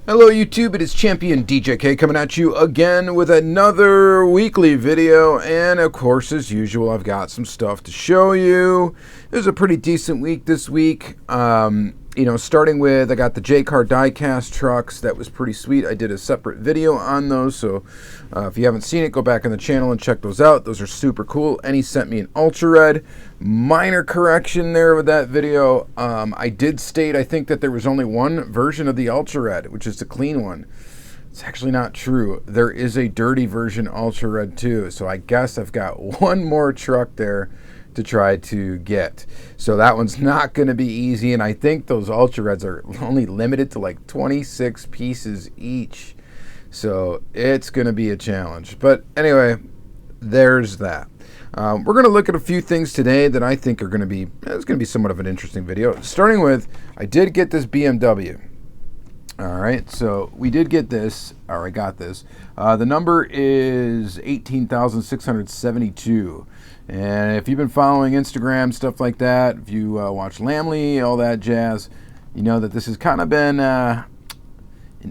Hello YouTube, it is Championdjk coming at you again with another weekly video, and of course as usual I've got some stuff to show you. It was a pretty decent week this week. Starting with I got the J-Car Diecast trucks. That was pretty sweet. I did a separate video on those, so if you haven't seen it, go back on the channel and check those out. Those are super cool. And he sent me an Ultra Red. Minor correction there with that video. I did state I think that there was only one version of the Ultra Red, which is the clean one. It's actually not true. There is a dirty version Ultra Red too, so I guess I've got one more truck there to try to get. So that one's not going to be easy, and I think those Ultra Reds are only limited to like 26 pieces each. So it's going to be a challenge. But anyway, there's that. We're going to look at a few things today that I think are going to be, it's going to be somewhat of an interesting video. Starting with, I did get this BMW. All right, so we did get this, or I got this. The number is 18,672. And if you've been following Instagram, stuff like that, if you watch Lamley, all that jazz, you know that this has kind of been an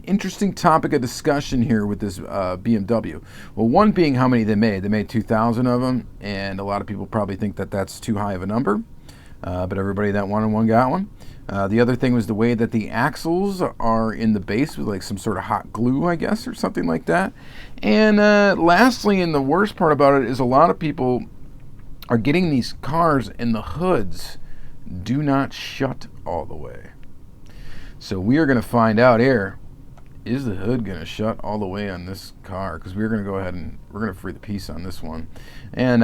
interesting topic of discussion here with this BMW. Well, one being how many they made. They made 2,000 of them, and a lot of people probably think that that's too high of a number. But everybody that wanted one got one. The other thing was the way that the axles are in the base with like some sort of hot glue, I guess, or something like that. And lastly, and the worst part about it is a lot of people are getting these cars and the hoods do not shut all the way. So we are going to find out here, is the hood going to shut all the way on this car? Because we're going to go ahead and we're going to free the piece on this one and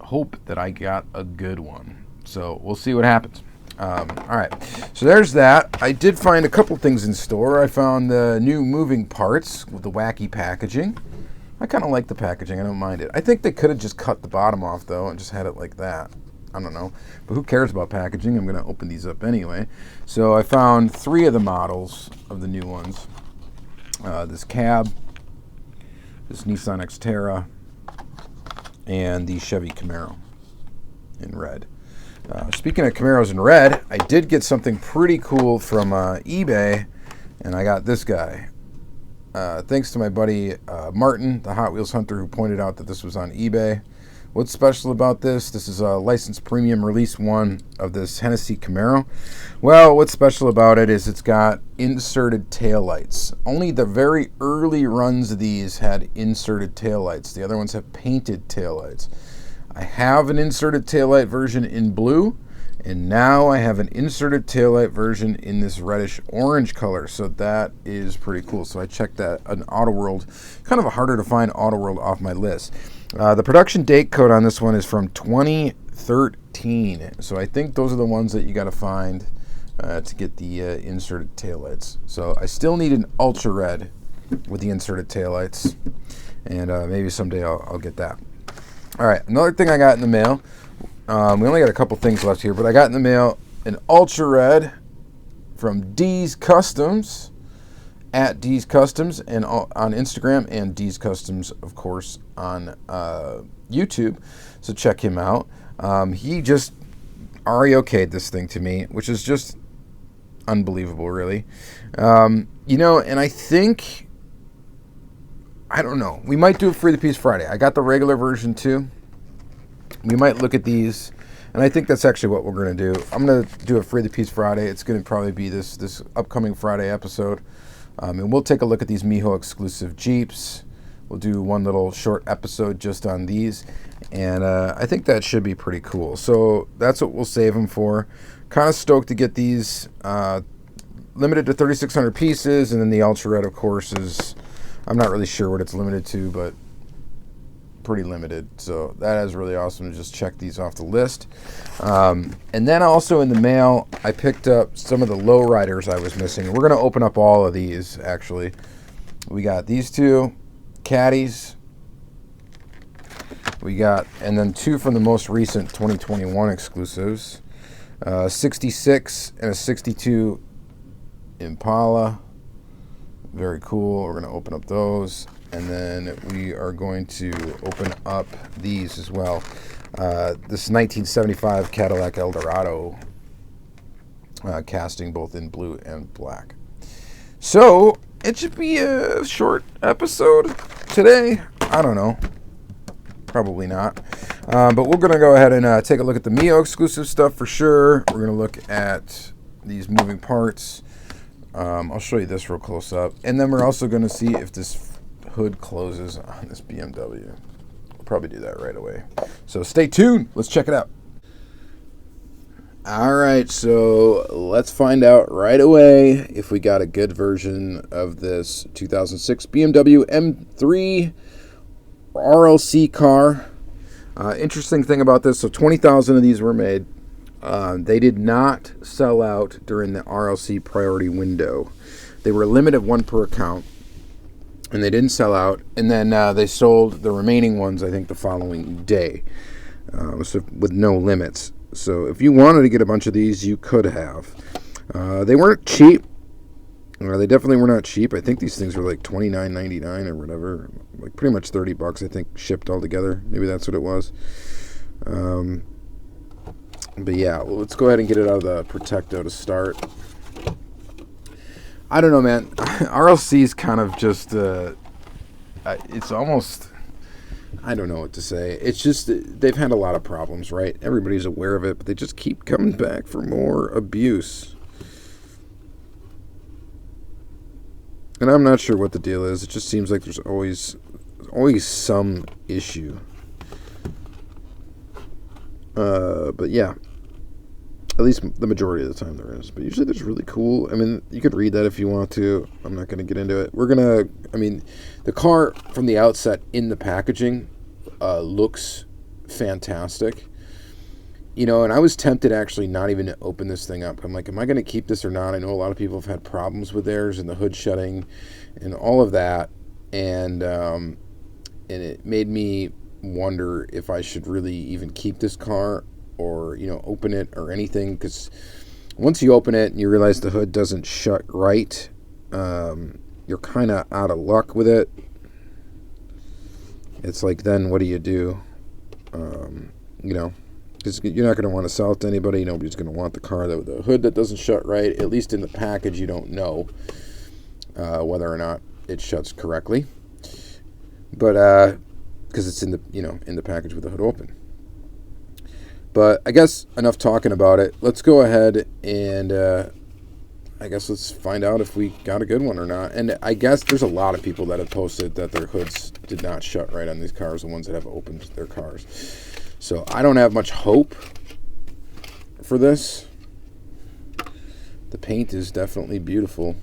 hope that I got a good one. So we'll see what happens. All right, so there's that. I did find a couple things in store. I found the new moving parts with the wacky packaging. I kind of like the packaging. I don't mind it. I think they could have just cut the bottom off, though, and just had it like that. I don't know. But who cares about packaging? I'm going to open these up anyway. So I found 3 of the models of the new ones. This cab, this Nissan Xterra, and the Chevy Camaro in red. Speaking of Camaros in red, I did get something pretty cool from eBay, and I got this guy. Thanks to my buddy Martin, the Hot Wheels hunter, who pointed out that this was on eBay. What's special about this? This is a licensed premium release 1 of this Hennessy Camaro. Well, what's special about it is it's got inserted taillights. Only the very early runs of these had inserted taillights. The other ones have painted taillights. I have an inserted taillight version in blue, and now I have an inserted taillight version in this reddish orange color, so that is pretty cool. So I checked that on Autoworld. Kind of a harder to find Autoworld off my list. The production date code on this one is from 2013, so I think those are the ones that you got to find to get the inserted taillights. So I still need an Ultra Red with the inserted taillights, and maybe someday I'll get that. All right, another thing I got in the mail. We only got a couple things left here, but I got in the mail an Ultra Red from D's Customs, at D's Customs, and on Instagram, and D's Customs, of course, on YouTube. So check him out. He just REOK'd this thing to me, which is just unbelievable, really. And I think, I don't know. We might do a Free the Piece Friday. I got the regular version too. We might look at these, and I think that's actually what we're going to do. I'm going to do a Free the Piece Friday. It's going to probably be this upcoming Friday episode. And we'll take a look at these MIJO exclusive Jeeps. We'll do one little short episode just on these, and I think that should be pretty cool. So that's what we'll save them for. Kind of stoked to get these limited to 3,600 pieces, and then the Ultra Red, of course, is, I'm not really sure what it's limited to, but pretty limited. So that is really awesome to just check these off the list. And then also in the mail, I picked up some of the Lowriders I was missing. We're going to open up all of these, actually. We got these 2 Caddies. We got, and then 2 from the most recent 2021 exclusives. 66 and a 62 Impala. Very cool. We're going to open up those. And then we are going to open up these as well. This 1975 Cadillac Eldorado casting, both in blue and black. So, it should be a short episode today. I don't know. Probably not. But we're going to go ahead and take a look at the MIJO exclusive stuff for sure. We're going to look at these moving parts. I'll show you this real close up. And then we're also going to see if this hood closes on this BMW. We'll probably do that right away. So stay tuned. Let's check it out. All right, so let's find out right away if we got a good version of this 2006 BMW M3 RLC car. Interesting thing about this, so 20,000 of these were made. They did not sell out during the RLC priority window. They were limited one per account, and they didn't sell out. And then they sold the remaining ones, I think, the following day, so with no limits. So if you wanted to get a bunch of these, you could have. They weren't cheap. They definitely were not cheap. I think these things were like $29.99 or whatever, like pretty much $30, I think, shipped all together. Maybe that's what it was. But yeah, well, let's go ahead and get it out of the Protecto to start. I don't know, man. RLC is kind of just, it's almost, I don't know what to say. It's just, they've had a lot of problems, right? Everybody's aware of it, but they just keep coming back for more abuse. And I'm not sure what the deal is. It just seems like there's always some issue. But yeah, at least the majority of the time there is. But usually there's really cool. I mean, you could read that if you want to. I'm not going to get into it. The car from the outset in the packaging looks fantastic. You know, and I was tempted actually not even to open this thing up. I'm like, am I going to keep this or not? I know a lot of people have had problems with theirs and the hood shutting and all of that. And it made me wonder if I should really even keep this car or, you know, open it or anything. Because once you open it and you realize the hood doesn't shut right, you're kind of out of luck with it. It's like, then what do you do? You know, because you're not going to want to sell it to anybody. Nobody's going to want the car with the hood that doesn't shut right. At least in the package, you don't know whether or not it shuts correctly. But because it's in the package with the hood open. But I guess enough talking about it. Let's go ahead and I guess let's find out if we got a good one or not. And I guess there's a lot of people that have posted that their hoods did not shut right on these cars, the ones that have opened their cars. So I don't have much hope for this. The paint is definitely beautiful.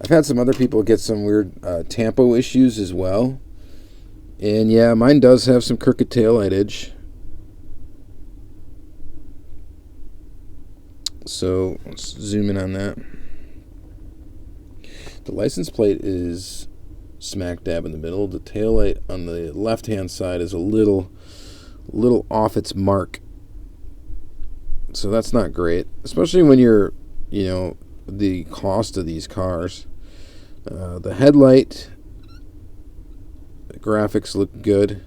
I've had some other people get some weird tampo issues as well. And yeah, mine does have some crooked taillight edge. So let's zoom in on that. The license plate is smack dab in the middle. The taillight on the left-hand side is a little off its mark. So that's not great, especially when you're, you know, the cost of these cars. The headlight, the graphics look good.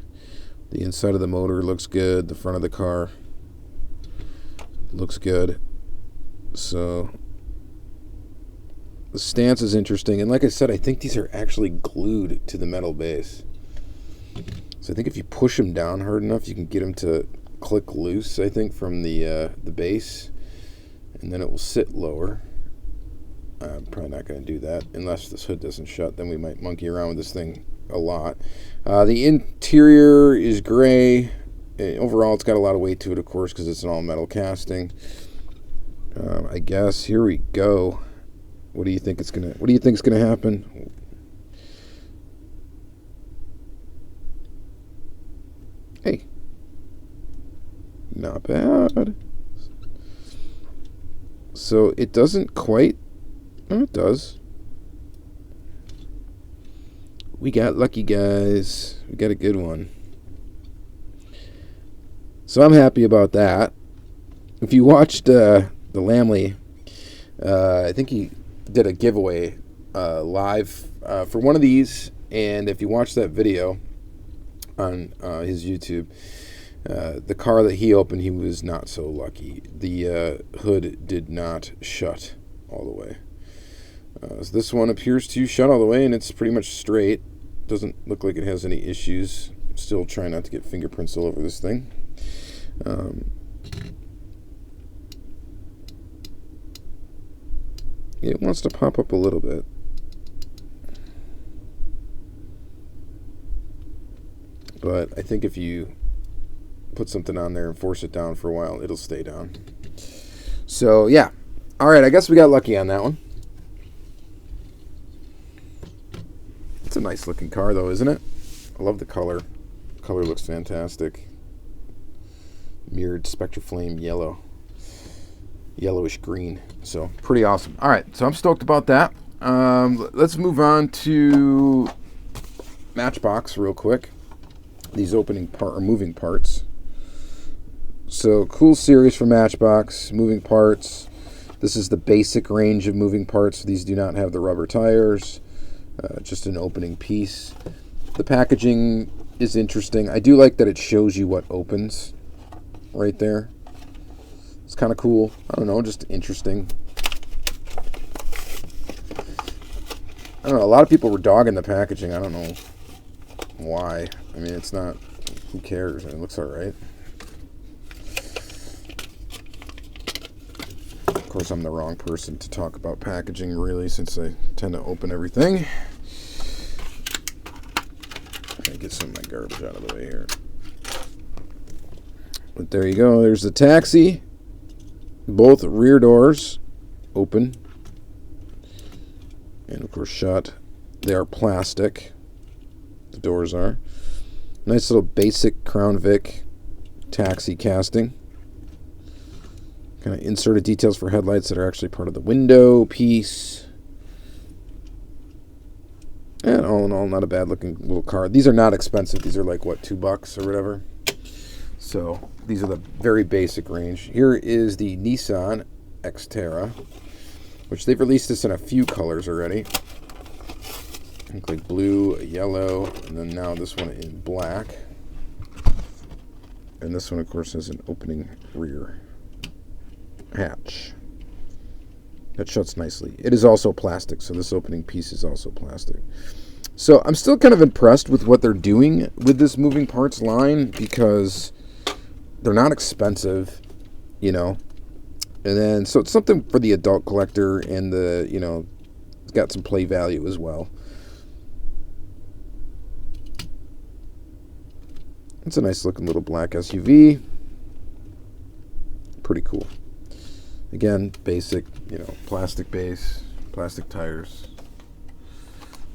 The inside of the motor looks good. The front of the car looks good. So the stance is interesting. And like I said, I think these are actually glued to the metal base. So I think if you push them down hard enough, you can get them to click loose, I think, from the base. And then it will sit lower. I'm probably not going to do that unless this hood doesn't shut. Then we might monkey around with this thing a lot. The interior is gray. Overall, it's got a lot of weight to it, of course, because it's an all-metal casting. I guess here we go. What do you think is gonna happen? Hey, not bad. So it doesn't quite. Oh, it does. We got lucky, guys. We got a good one. So I'm happy about that. If you watched the Lamley, I think he did a giveaway live for one of these, and if you watch that video on his YouTube, the car that he opened, he was not so lucky. The hood did not shut all the way. So this one appears to shut all the way, and it's pretty much straight. Doesn't look like it has any issues. Still trying not to get fingerprints all over this thing. It wants to pop up a little bit. But I think if you put something on there and force it down for a while, it'll stay down. So, yeah. All right, I guess we got lucky on that one. It's a nice looking car, though, isn't it? I love the color. The color looks fantastic. Mirrored Spectraflame yellow. Yellowish green. So, pretty awesome. All right, so I'm stoked about that. Let's move on to Matchbox real quick. These moving parts. So, cool series for Matchbox. Moving parts. This is the basic range of moving parts. These do not have the rubber tires. Just an opening piece. The packaging is interesting. I do like that it shows you what opens right there. It's kind of cool. I don't know, just interesting. I don't know, a lot of people were dogging the packaging. I don't know why. I mean, it's not, who cares? It looks alright. Of course, I'm the wrong person to talk about packaging, really, since I tend to open everything. I'll get some of my garbage out of the way here. But there you go. There's the taxi. Both rear doors open. And, of course, shut. They are plastic. The doors are. Nice little basic Crown Vic taxi casting. Kind of inserted details for headlights that are actually part of the window piece. And all in all, not a bad looking little car. These are not expensive. These are like, what, $2 or whatever. So these are the very basic range. Here is the Nissan Xterra, which they've released this in a few colors already. I think like blue, yellow, and then now this one in black. And this one, of course, has an opening rear hatch that shuts nicely. It is also plastic, so this opening piece is also plastic. So I'm still kind of impressed with what they're doing with this moving parts line, because they're not expensive, you know. And then, so it's something for the adult collector, and the, you know, it's got some play value as well. It's a nice looking little black SUV. Pretty cool. Again, basic, you know, plastic base, plastic tires.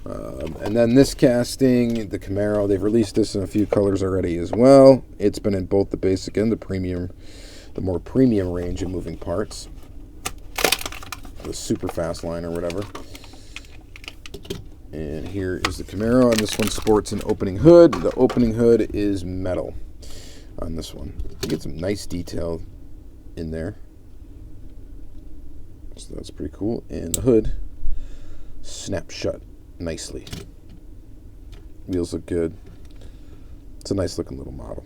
And then this casting, the Camaro, they've released this in a few colors already as well. It's been in both the basic and the premium, the more premium range of moving parts. The super fast line or whatever. And here is the Camaro, and this one sports an opening hood. The opening hood is metal on this one. You get some nice detail in there. So that's pretty cool. And the hood snaps shut nicely. Wheels look good. It's a nice looking little model.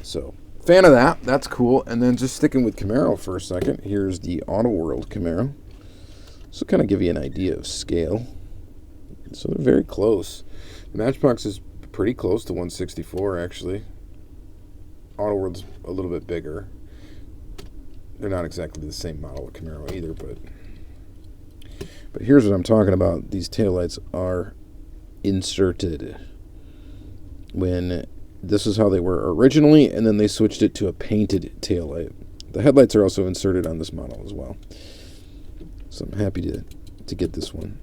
So, fan of that. That's cool. And then just sticking with Camaro for a second, here's the Autoworld Camaro. So kind of give you an idea of scale. So they're very close. Matchbox is pretty close to 164, actually. Autoworld's a little bit bigger. They're not exactly the same model of Camaro either, but here's what I'm talking about. These taillights are inserted. When this is how they were originally, and then they switched it to a painted taillight. The headlights are also inserted on this model as well. So I'm happy to get this one.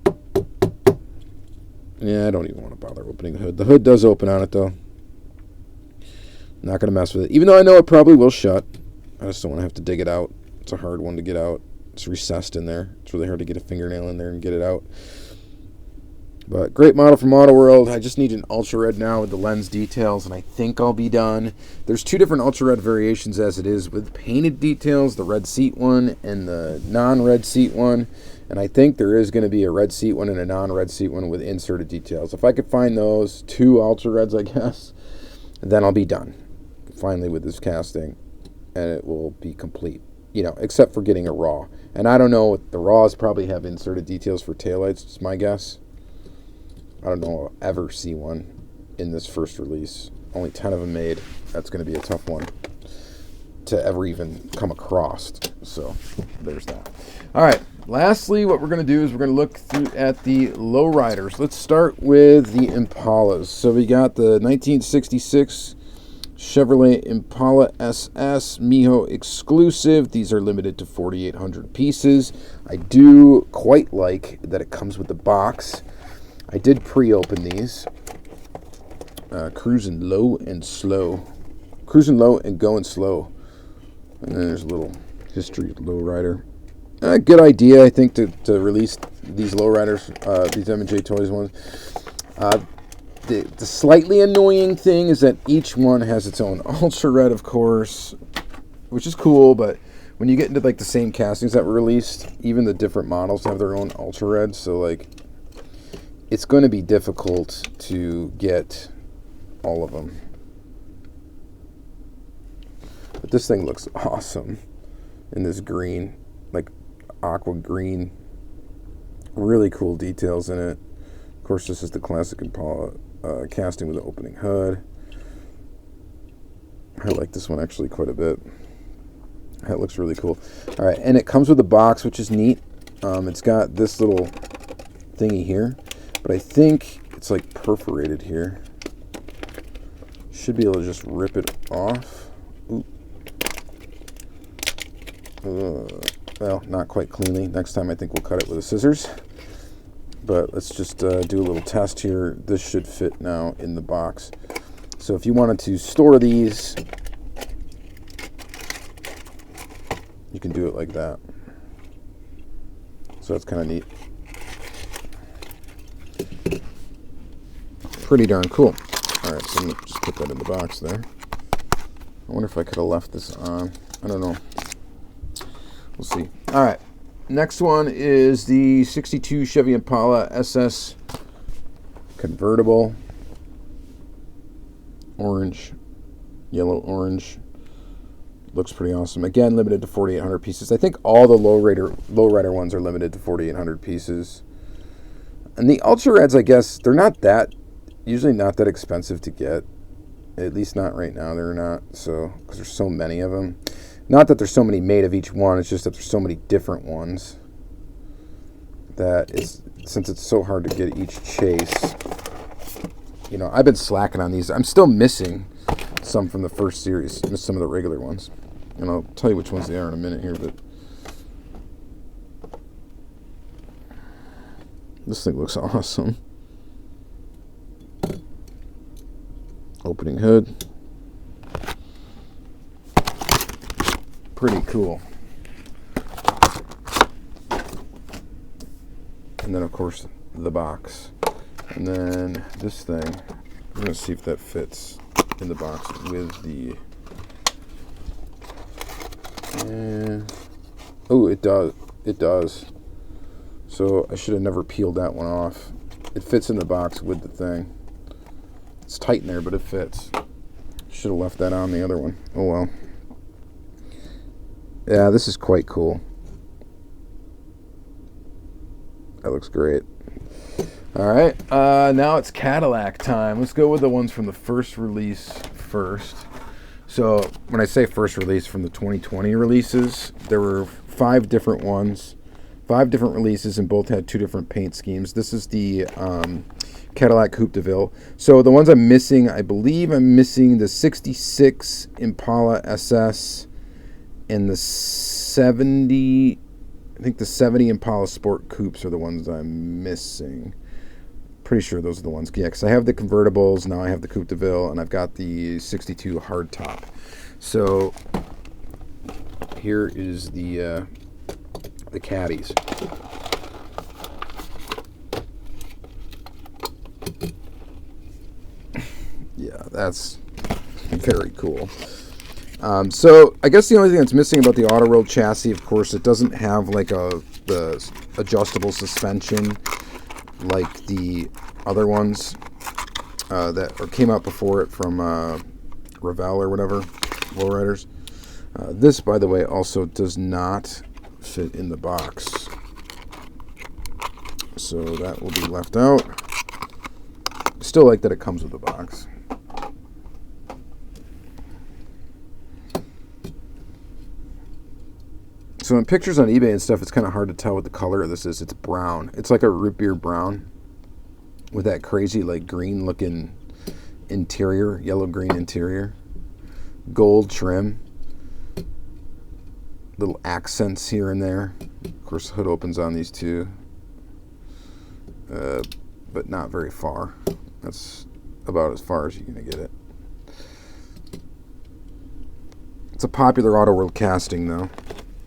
Yeah, I don't even want to bother opening the hood. The hood does open on it, though. Not going to mess with it. Even though I know it probably will shut. I just don't want to have to dig it out. It's a hard one to get out. It's recessed in there. It's really hard to get a fingernail in there and get it out. But great model from Autoworld. I just need an ultra red now with the lens details, and I think I'll be done. There's two different ultra red variations as it is with painted details, the red seat one and the non-red seat one. And I think there is going to be a red seat one and a non-red seat one with inserted details. If I could find those two ultra reds, I guess, then I'll be done finally with this casting, and it will be complete. you know, except for getting a raw. And I don't know, the raws probably have inserted details for taillights, it's my guess. I don't know I'll ever see one in this first release. Only 10 of them made. That's going to be a tough one to ever even come across. So there's that. All right. Lastly, what we're going to do is we're going to look at the lowriders. Let's start with the Impalas. So we got the 1966 Chevrolet Impala SS MIJO exclusive. These are limited to 4,800 pieces. I do quite like that it comes with the box. I did pre-open these. Cruising low and slow. Cruising low and going slow. And then there's a little history of the lowrider. Good idea, I think, to release these lowriders, these M&J Toys ones. The slightly annoying thing is that each one has its own ultra red, of course, which is cool, but when you get into like the same castings that were released, even the different models have their own ultra red, so like it's going to be difficult to get all of them. But this thing looks awesome in this green, like aqua green. Really cool details in it. Of course, this is the classic Impala casting with the opening hood. I like this one actually quite a bit. That looks really cool. All right, and it comes with a box, which is neat. It's got this little thingy here, but I think it's like perforated here. Should be able to just rip it off. Ooh. Well, not quite cleanly. Next time I think we'll cut it with the scissors. But let's just do a little test here. This should fit now in the box. So if you wanted to store these, you can do it like that. So that's kind of neat. Pretty darn cool. All right, so I'm going to just put that in the box there. I wonder if I could have left this on. I don't know. We'll see. All right. Next one is the 62 Chevy Impala SS convertible. Orange, yellow orange. Looks pretty awesome. Again, limited to 4,800 pieces. I think all the lowrider ones are limited to 4,800 pieces. And the Ultra Reds, I guess, they're not that, usually not that expensive to get. At least not right now, they're not. So, because there's so many of them. Not that there's so many made of each one, it's just that there's so many different ones that is, since it's so hard to get each chase, you know, I've been slacking on these. I'm still missing some from the first series, missed some of the regular ones. And I'll tell you which ones they are in a minute here, but this thing looks awesome. Opening hood. Pretty cool. And then, of course, the box. And then this thing, we're going to see if that fits in the box with the... oh, it does. It does. So I should have never peeled that one off. It fits in the box with the thing. It's tight in there, but it fits. Should have left that on the other one. Oh well. Yeah, this is quite cool. That looks great. All right, now it's Cadillac time. Let's go with the ones from the first release first. So when I say first release, from the 2020 releases, there were 5 different ones, 5 different releases, and both had 2 different paint schemes. This is the Cadillac Coupe de Ville. So the ones I'm missing, I believe I'm missing the 66 Impala SS and the 70, I think the 70 Impala Sport Coupes are the ones I'm missing. Pretty sure those are the ones. Yeah, because I have the convertibles, now I have the Coupe de Ville, and I've got the 62 hardtop. So here is the caddies. Yeah, that's very cool. So I guess the only thing that's missing about the Autoworld chassis, of course, it doesn't have like the adjustable suspension like the other ones that came out before it from Revell or whatever, Lowriders. This, by the way, also does not fit in the box, so that will be left out. Still like that it comes with a box. So in pictures on eBay and stuff, it's kind of hard to tell what the color of this is. It's brown. It's like a root beer brown with that crazy like green looking interior, yellow-green interior. Gold trim. Little accents here and there. Of course, the hood opens on these two. But not very far. That's about as far as you're going to get it. It's a popular Autoworld casting, though.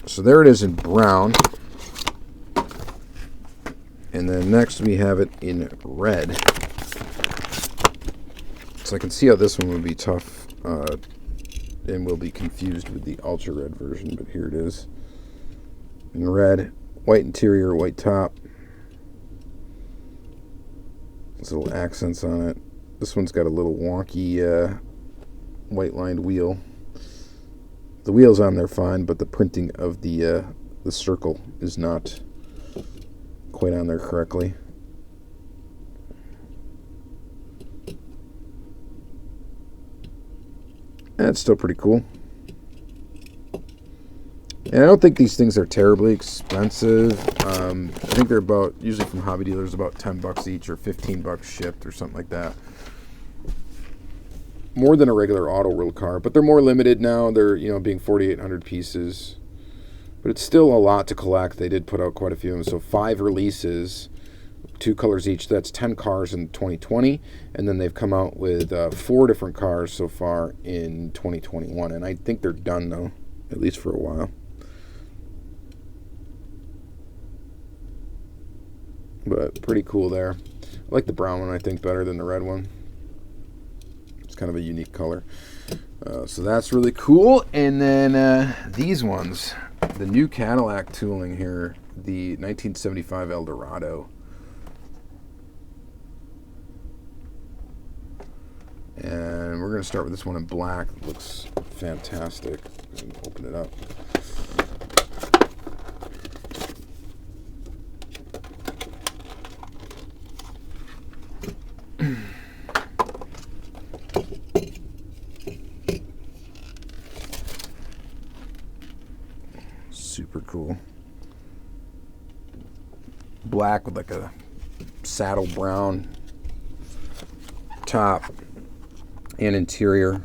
So there it is in brown. And then next we have it in red. So I can see how this one would be tough and will be confused with the ultra red version, but here it is. In red, white interior, white top. There's little accents on it. This one's got a little wonky white lined wheel. The wheels on there fine, but the printing of the circle is not quite on there correctly. That's still pretty cool. And I don't think these things are terribly expensive. I think they're about, usually from hobby dealers, about $10 each or $15 shipped or something like that. More than a regular Autoworld car, but they're more limited now. They're, you know, being 4,800 pieces. But it's still a lot to collect. They did put out quite a few of them. So 5 releases, 2 colors each. That's 10 cars in 2020. And then they've come out with 4 different cars so far in 2021. And I think they're done, though, at least for a while. But pretty cool there. I like the brown one, I think, better than the red one. It's kind of a unique color. So that's really cool. And then these ones, the new Cadillac tooling here, the 1975 Eldorado. And we're going to start with this one in black. It looks fantastic. Open it up. Super cool. Black with like a saddle brown top and interior.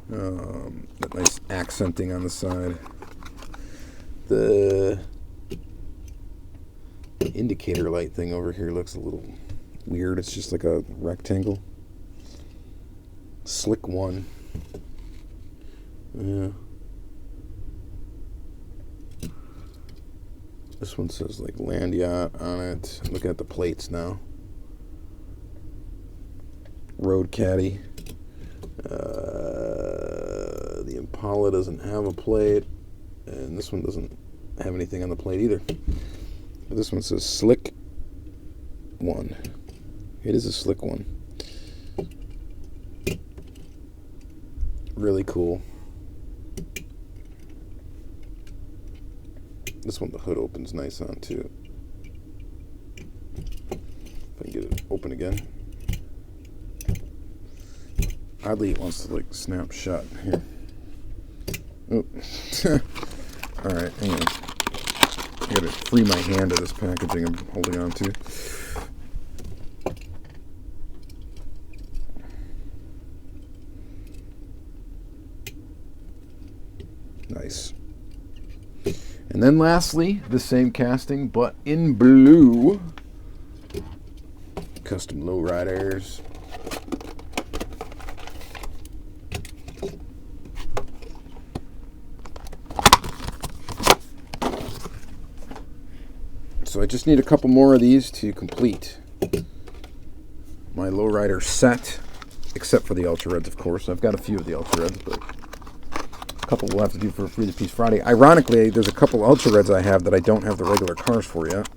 That nice accenting on the side. The indicator light thing over here looks a little weird. It's just like a rectangle. Slick one. Yeah. This one says like Land Yacht on it. Look at the plates now. Road Caddy. The Impala doesn't have a plate, and this one doesn't have anything on the plate either. But this one says Slick One. It is a Slick One. Really cool. This one, the hood opens nice on too. If I can get it open again. Oddly, it wants to like snap shut here. Oh. All right, hang on. I gotta free my hand of this packaging I'm holding on to. Nice. And then lastly, the same casting, but in blue. Custom Lowriders. So I just need a couple more of these to complete my Lowrider set, except for the Ultra Reds, of course. I've got a few of the Ultra Reds, but a couple we'll have to do for Free the Piece Friday. Ironically, there's a couple Ultra Reds I have that I don't have the regular cars for yet.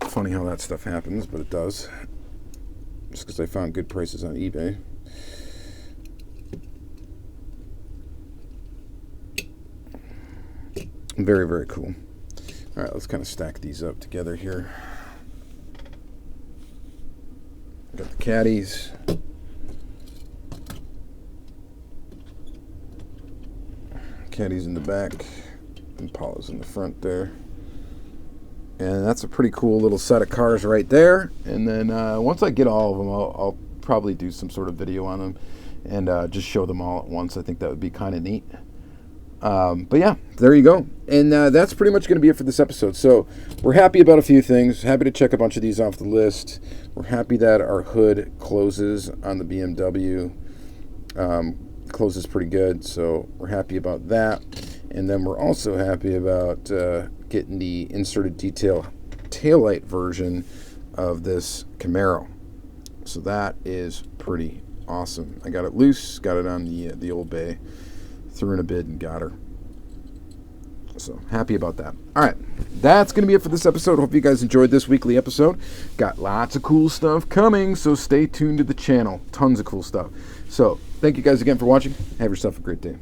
Funny how that stuff happens, but it does. Just because I found good prices on eBay. Very, very cool. All right, let's kind of stack these up together here. Got the caddies. Caddies in the back. Impala's in the front there. And that's a pretty cool little set of cars right there. And then once I get all of them, I'll probably do some sort of video on them and just show them all at once. I think that would be kind of neat. But yeah, there you go. And that's pretty much going to be it for this episode. So we're happy about a few things. Happy to check a bunch of these off the list. We're happy that our hood closes on the BMW. Closes pretty good, so we're happy about that. And then we're also happy about getting the inserted detail taillight version of this Camaro. So that is pretty awesome. I got it loose, got it on the old bay, threw in a bid and got her. So happy about that. All right, that's going to be it for this episode. Hope you guys enjoyed this weekly episode. Got lots of cool stuff coming, so stay tuned to the channel. Tons of cool stuff. So thank you guys again for watching. Have yourself a great day.